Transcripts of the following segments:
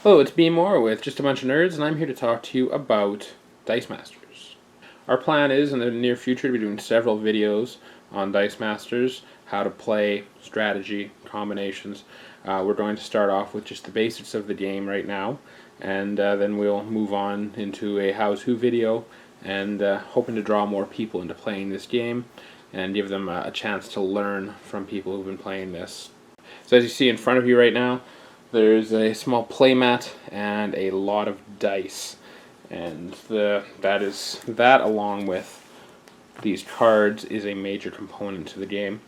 Hello, it's B Moore with Just a Bunch of Nerds, and I'm here to talk to you about Dice Masters. Our plan is, in the near future, to be doing several videos on Dice Masters, how to play, strategy, combinations. We're going to start off with just the basics of the game right now, and then we'll move on into a how-to video, and hoping to draw more people into playing this game, and give them a chance to learn from people who've been playing this. So as you see in front of you right now, there's a small playmat and a lot of dice, and that along with these cards is a major component to the game.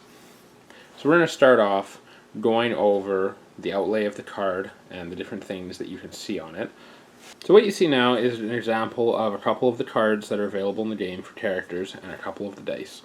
So we're going to start off going over the outlay of the card and the different things that you can see on it. So what you see now is an example of a couple of the cards that are available in the game for characters and a couple of the dice.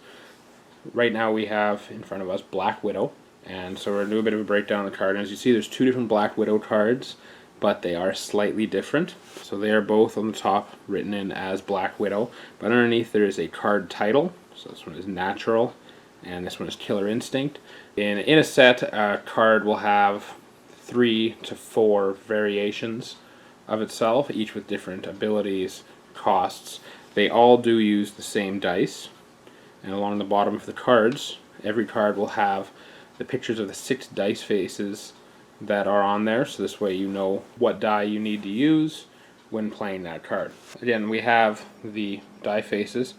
Right now we have in front of us Black Widow. And so we're going to do a bit of a breakdown of the card. And as you see, there's two different Black Widow cards, but they are slightly different. So they are both on the top written in as Black Widow, but underneath there is a card title. So this one is Natural, and this one is Killer Instinct. In a set, a card will have 3 to 4 variations of itself, each with different abilities, costs. They all do use the same dice. And along the bottom of the cards, every card will have the pictures of the 6 dice faces that are on there, so this way you know what die you need to use when playing that card. Again, we have the die faces.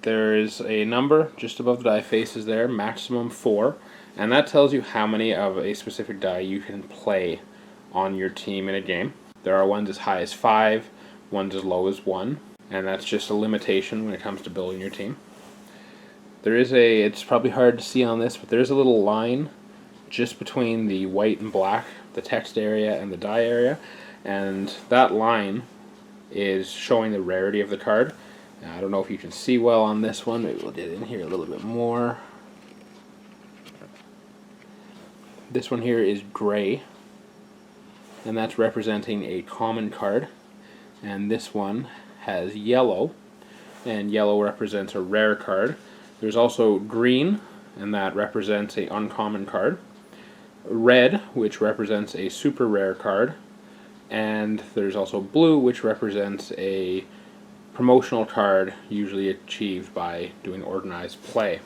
There is a number just above the die faces there, maximum 4, and that tells you how many of a specific die you can play on your team in a game. There are ones as high as 5, ones as low as 1, and that's just a limitation when it comes to building your team. There is it's probably hard to see on this, but there's a little line just between the white and black, the text area and the die area, and that line is showing the rarity of the card. Now, I don't know if you can see well on this one, maybe we'll get in here a little bit more. This one here is gray, and that's representing a common card, and this one has yellow, and yellow represents a rare card. There's also green, and that represents an uncommon card. Red, which represents a super rare card. And there's also blue, which represents a promotional card, usually achieved by doing organized play.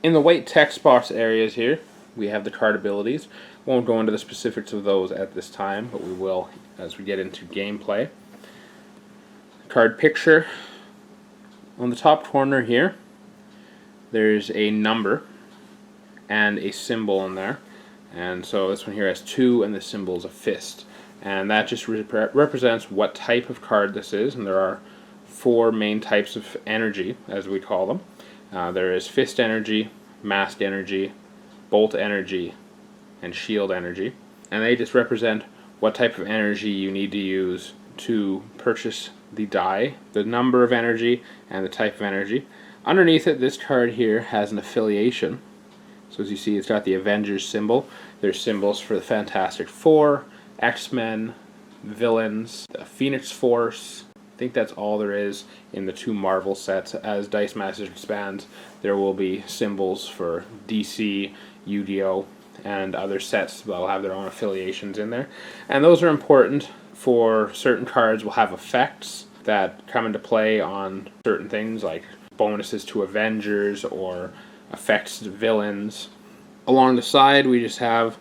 In the white text box areas here, we have the card abilities. Won't go into the specifics of those at this time, but we will as we get into gameplay. Card picture. On the top corner here, there's a number and a symbol in there, and so this one here has 2 and the symbol is a fist, and that just represents what type of card this is. And there are 4 main types of energy, as we call them. There is fist energy, mask energy, bolt energy, and shield energy, and they just represent what type of energy you need to use to purchase the die, the number of energy, and the type of energy. Underneath it, this card here has an affiliation. So as you see, it's got the Avengers symbol. There's symbols for the Fantastic Four, X-Men, villains, the Phoenix Force. I think that's all there is in the 2 Marvel sets. As Dice Masters expands, there will be symbols for DC, Yu-Gi-Oh, and other sets that will have their own affiliations in there. And those are important for certain cards. Will have effects that come into play on certain things, like bonuses to Avengers or effects to villains. Along the side, we just have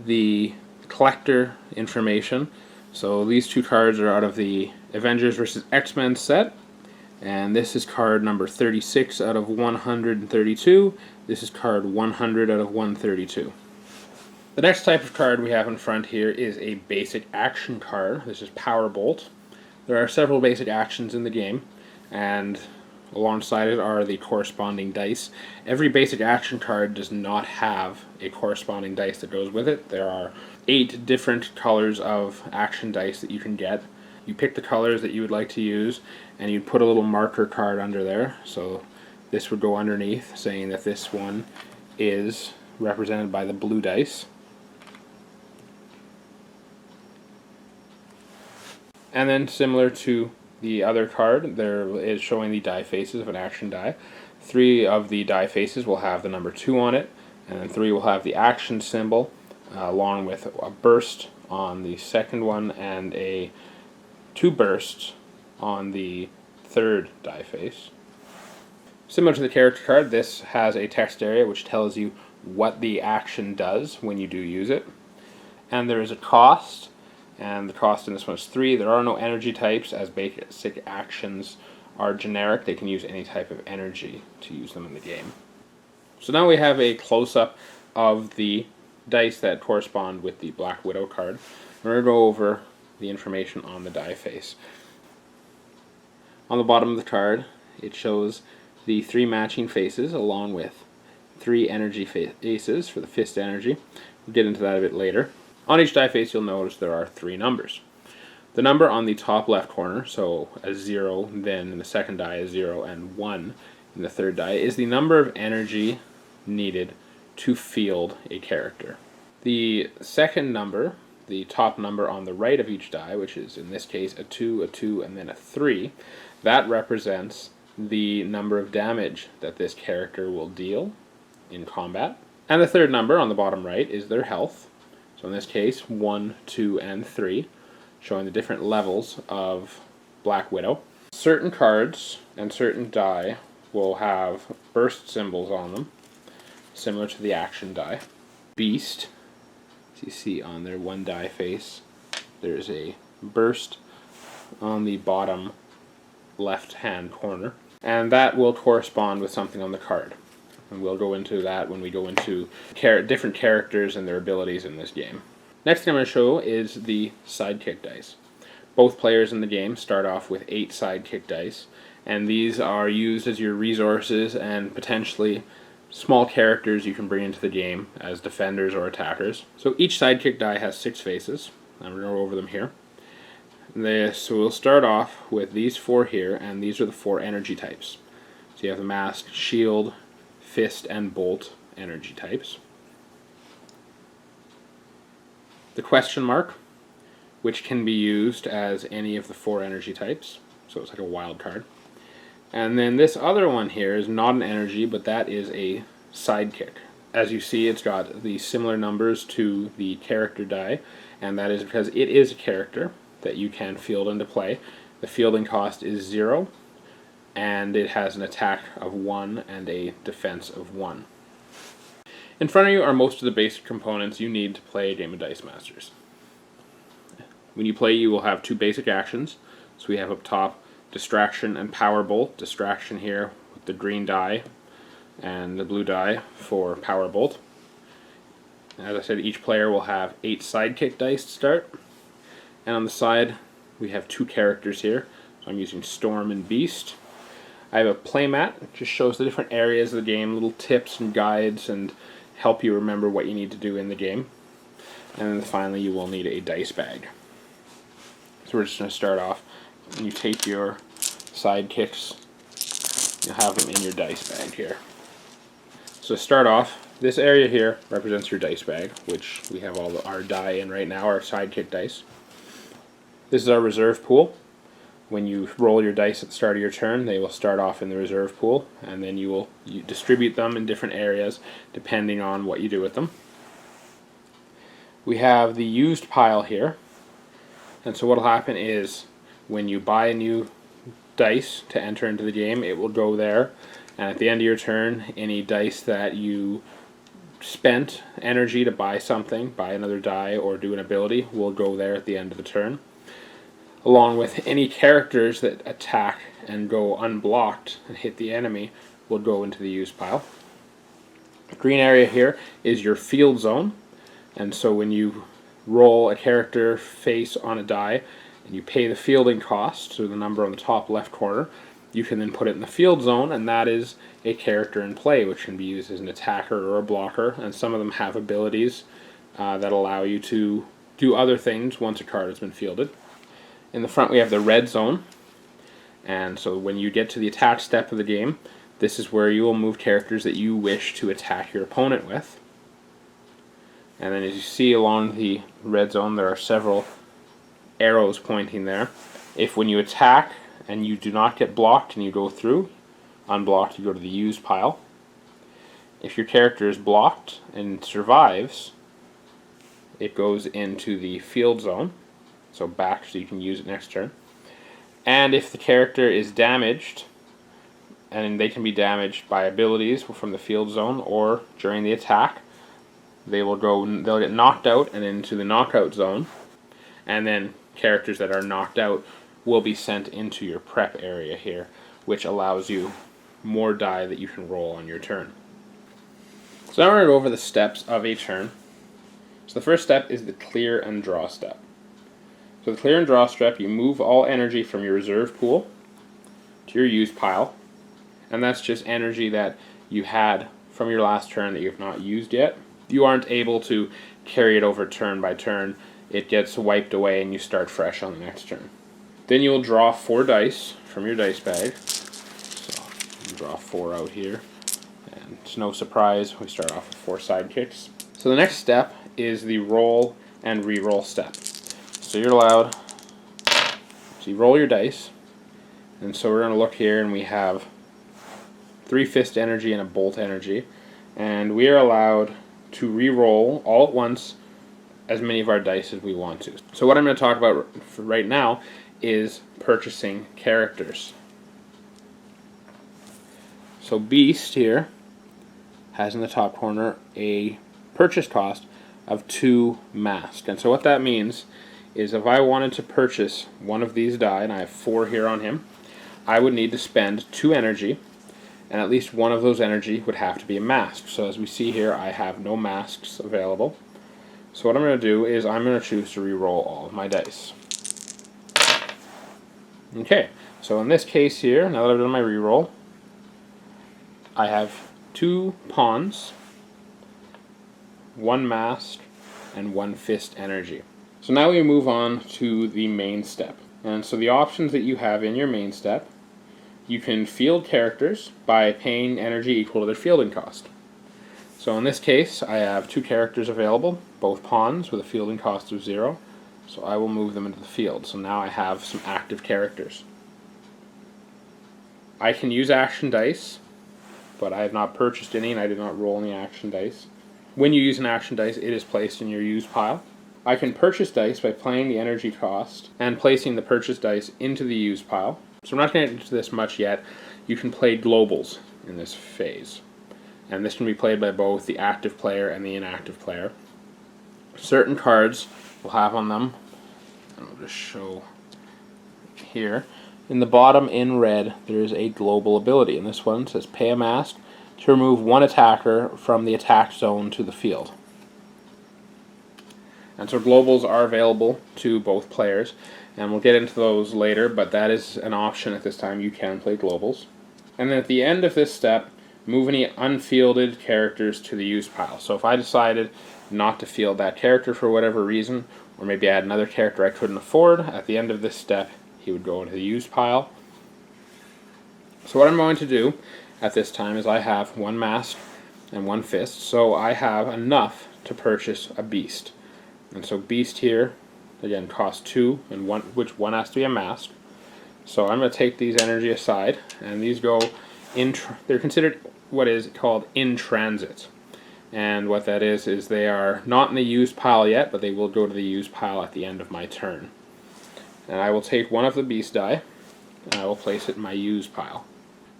the collector information. So these 2 cards are out of the Avengers vs. X-Men set, and this is card number 36 out of 132. This is card 100 out of 132. The next type of card we have in front here is a basic action card. This is Power Bolt. There are several basic actions in the game, and alongside it are the corresponding dice. Every basic action card does not have a corresponding dice that goes with it. There are 8 different colors of action dice that you can get. You pick the colors that you would like to use, and you put a little marker card under there. So this would go underneath, saying that this one is represented by the blue dice. And then, similar to the other card, there is showing the die faces of an action die. 3 of the die faces will have the number 2 on it, And then 3 will have the action symbol, along with a burst on the second one and 2 bursts on the third die face. Similar to the character card, this has a text area which tells you what the action does when you do use it. And there is a cost, and the cost in this one is 3. There are no energy types, as basic actions are generic. They can use any type of energy to use them in the game. So now we have a close-up of the dice that correspond with the Black Widow card. We're going to go over the information on the die face. On the bottom of the card, it shows the 3 matching faces along with 3 energy faces for the fist energy. We'll get into that a bit later. On each die face, you'll notice there are 3 numbers. The number on the top left corner, so a 0, then in the second die a 0, and 1 in the third die, is the number of energy needed to field a character. The second number, the top number on the right of each die, which is in this case a 2, a 2, and then a 3, that represents the number of damage that this character will deal in combat. And the third number on the bottom right is their health. So in this case, 1, 2, and 3, showing the different levels of Black Widow. Certain cards and certain die will have burst symbols on them, similar to the action die. Beast, as you see on their 1 die face, there's a burst on the bottom left-hand corner, and that will correspond with something on the card. And we'll go into that when we go into different characters and their abilities in this game. Next thing I'm going to show is the Sidekick Dice. Both players in the game start off with 8 Sidekick Dice, and these are used as your resources and potentially small characters you can bring into the game as defenders or attackers. So each Sidekick die has 6 faces. I'm going to go over them here. So we'll start off with these 4 here, and these are the 4 energy types. So you have the mask, shield, fist, and bolt energy types. The question mark, which can be used as any of the 4 energy types, so it's like a wild card. And then this other one here is not an energy, but that is a sidekick. As you see, it's got the similar numbers to the character die, and that is because it is a character that you can field into play. The fielding cost is 0, and it has an attack of 1 and a defense of 1. In front of you are most of the basic components you need to play a game of Dice Masters. When you play, you will have 2 basic actions. So we have up top Distraction and Power Bolt. Distraction here with the green die and the blue die for Power Bolt. As I said, each player will have 8 Sidekick dice to start. And on the side, we have 2 characters here. So I'm using Storm and Beast. I have a playmat, which just shows the different areas of the game, little tips and guides, and help you remember what you need to do in the game. And then finally, you will need a dice bag. So we're just going to start off. And you take your sidekicks, you'll have them in your dice bag here. So to start off, this area here represents your dice bag, which we have all our die in right now, our sidekick dice. This is our reserve pool. When you roll your dice at the start of your turn, they will start off in the reserve pool, and then you distribute them in different areas depending on what you do with them. We have the used pile here, and so what will happen is when you buy a new dice to enter into the game, it will go there, and at the end of your turn, any dice that you spent energy to buy something, buy another die, or do an ability, will go there at the end of the turn, along with any characters that attack and go unblocked and hit the enemy will go into the used pile. The green area here is your field zone, and so when you roll a character face on a die and you pay the fielding cost, so the number on the top left corner, you can then put it in the field zone, and that is a character in play which can be used as an attacker or a blocker, and some of them have abilities that allow you to do other things once a card has been fielded. In the front we have the red zone, and so when you get to the attack step of the game, this is where you will move characters that you wish to attack your opponent with. And then as you see along the red zone, there are several arrows pointing there. If when you attack and you do not get blocked and you go through, unblocked, you go to the used pile. If your character is blocked and survives, it goes into the field zone, so back so you can use it next turn. And if the character is damaged, and they can be damaged by abilities from the field zone or during the attack, they'll get knocked out and into the knockout zone, and then characters that are knocked out will be sent into your prep area here, which allows you more die that you can roll on your turn. So now we're going to go over the steps of a turn. So the first step is the clear and draw step. So the clear and draw step, you move all energy from your reserve pool to your use pile, and that's just energy that you had from your last turn that you have not used yet. You aren't able to carry it over turn by turn. It gets wiped away and you start fresh on the next turn. Then you'll draw 4 dice from your dice bag. So you draw 4 out here. And it's no surprise, we start off with 4 sidekicks. So the next step is the roll and re-roll step. So you're allowed to roll your dice. And so we're going to look here and we have 3 fist energy and a bolt energy. And we are allowed to re-roll all at once as many of our dice as we want to. So what I'm going to talk about right now is purchasing characters. So Beast here has in the top corner a purchase cost of 2 mask. And so what that means is if I wanted to purchase one of these die, and I have 4 here on him, I would need to spend 2 energy, and at least one of those energy would have to be a mask. So as we see here, I have no masks available. So what I'm going to do is I'm going to choose to re-roll all of my dice. Okay, so in this case here, now that I've done my re-roll, I have 2 pawns, 1 mask, and 1 fist energy. So now we move on to the main step. And so the options that you have in your main step, you can field characters by paying energy equal to their fielding cost. So in this case, I have 2 characters available, both pawns with a fielding cost of 0. So I will move them into the field. So now I have some active characters. I can use action dice, but I have not purchased any and I did not roll any action dice. When you use an action dice, it is placed in your use pile. I can purchase dice by playing the energy cost and placing the purchase dice into the use pile. So I'm not going to get into this much yet. You can play globals in this phase. And this can be played by both the active player and the inactive player. Certain cards will have on them, and I'll just show here. In the bottom in red, there is a global ability. And this one says pay a mask to remove 1 attacker from the attack zone to the field. And so globals are available to both players. And we'll get into those later, but that is an option at this time. You can play globals. And then at the end of this step, move any unfielded characters to the use pile. So if I decided not to field that character for whatever reason, or maybe I had another character I couldn't afford, at the end of this step, he would go into the use pile. So what I'm going to do at this time is I have 1 mask and 1 fist, so I have enough to purchase a beast. And so beast here, again, costs 2, and which one has to be a mask. So I'm going to take these energy aside, and these go in. They're considered what is called in transit, and what that is they are not in the use pile yet, but they will go to the use pile at the end of my turn. And I will take one of the beast die, and I will place it in my use pile.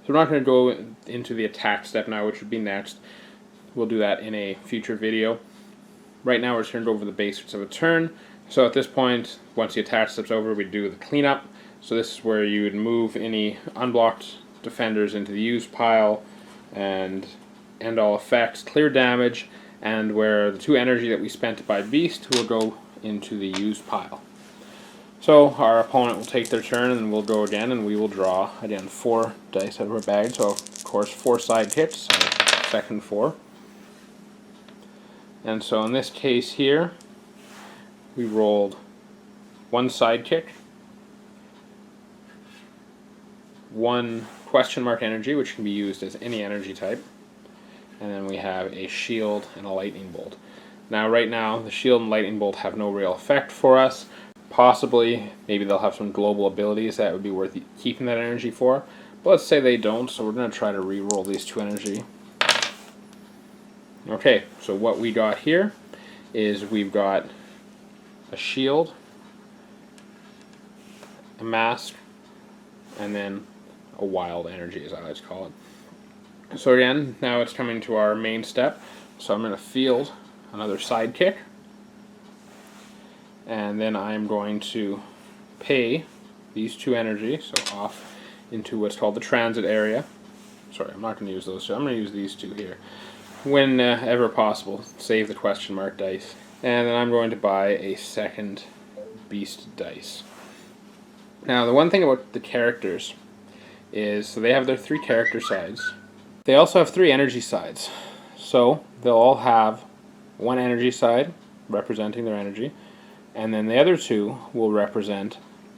So we're not going to go into the attack step now, which would be next. We'll do that in a future video. Right now we're turned over the basics of a turn. So at this point, once the attack step's over, we do the cleanup. So this is where you would move any unblocked defenders into the use pile and end all effects, clear damage, and where the 2 energy that we spent by beast will go into the use pile. So our opponent will take their turn and we'll go again, and we will draw again 4 dice out of our bag. So of course 4 sidekicks, our second 4. And so in this case here, we rolled 1 sidekick, 1 question mark energy, which can be used as any energy type, and then we have a shield and a lightning bolt. Now right now, the shield and lightning bolt have no real effect for us. Possibly, maybe they'll have some global abilities that would be worth keeping that energy for, but let's say they don't, so we're going to try to re-roll these 2 energy. Okay, so what we got here is we've got a shield, a mask, and then a wild energy, as I like to call it. So again, now it's coming to our main step. So I'm going to field another sidekick, and then I'm going to pay these 2 energy, so off into what's called the transit area. Sorry, I'm not going to use those two. I'm going to use these 2 here. Whenever possible, save the question mark dice. And then I'm going to buy a second beast dice. Now, the one thing about the characters is, so they have their 3 character sides. They also have 3 energy sides. So they'll all have 1 energy side representing their energy, and then the other 2 will represent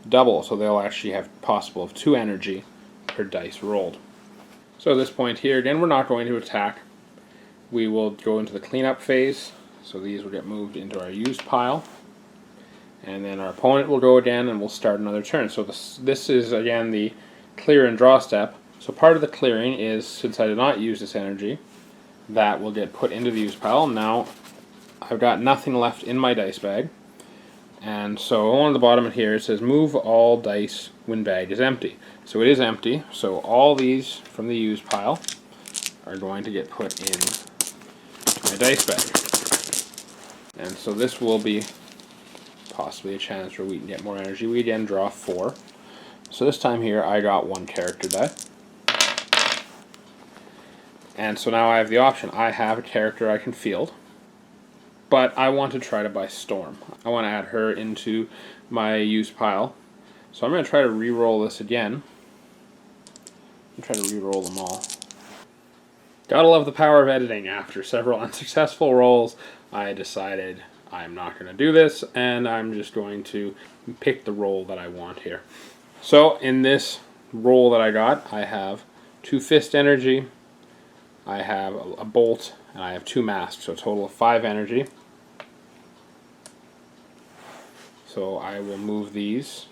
double, so they'll actually have possible of 2 energy per dice rolled. So at this point here, again, we're not going to attack. We will go into the cleanup phase, so these will get moved into our used pile, and then our opponent will go again and we'll start another turn. So this is again the clear and draw step. So part of the clearing is, since I did not use this energy, that will get put into the used pile. Now I've got nothing left in my dice bag, and so on the bottom of here it says move all dice when bag is empty. So it is empty, so all these from the used pile are going to get put in my dice bag. And so this will be possibly a chance where we can get more energy. We again draw 4. So this time here I got 1 character die. And so now I have the option. I have a character I can field, but I want to try to buy Storm. I want to add her into my used pile. So I'm going to try to re-roll this again. I'm trying to re-roll them all. Gotta love the power of editing. After several unsuccessful rolls, I decided I'm not going to do this, and I'm just going to pick the roll that I want here. So in this roll that I got, I have 2 fist energy, I have a bolt, and I have 2 masks, so a total of 5 energy. So I will move these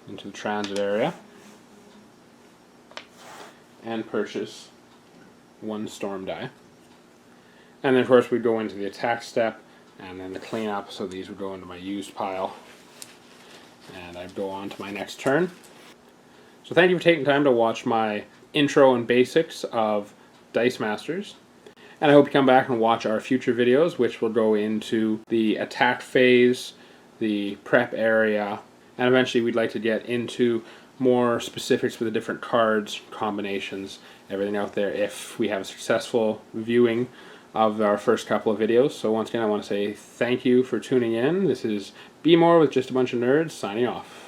into the transit area and purchase 1 storm die. And then of course we go into the attack step and then the cleanup, so these would go into my used pile. And I'd go on to my next turn. So thank you for taking time to watch my intro and basics of Dice Masters. And I hope you come back and watch our future videos, which will go into the attack phase, the prep area, and eventually we'd like to get into more specifics with the different cards, combinations, everything out there if we have a successful viewing of our first couple of videos. So once again, I want to say thank you for tuning in. This is Be More with Just a Bunch of Nerds, signing off.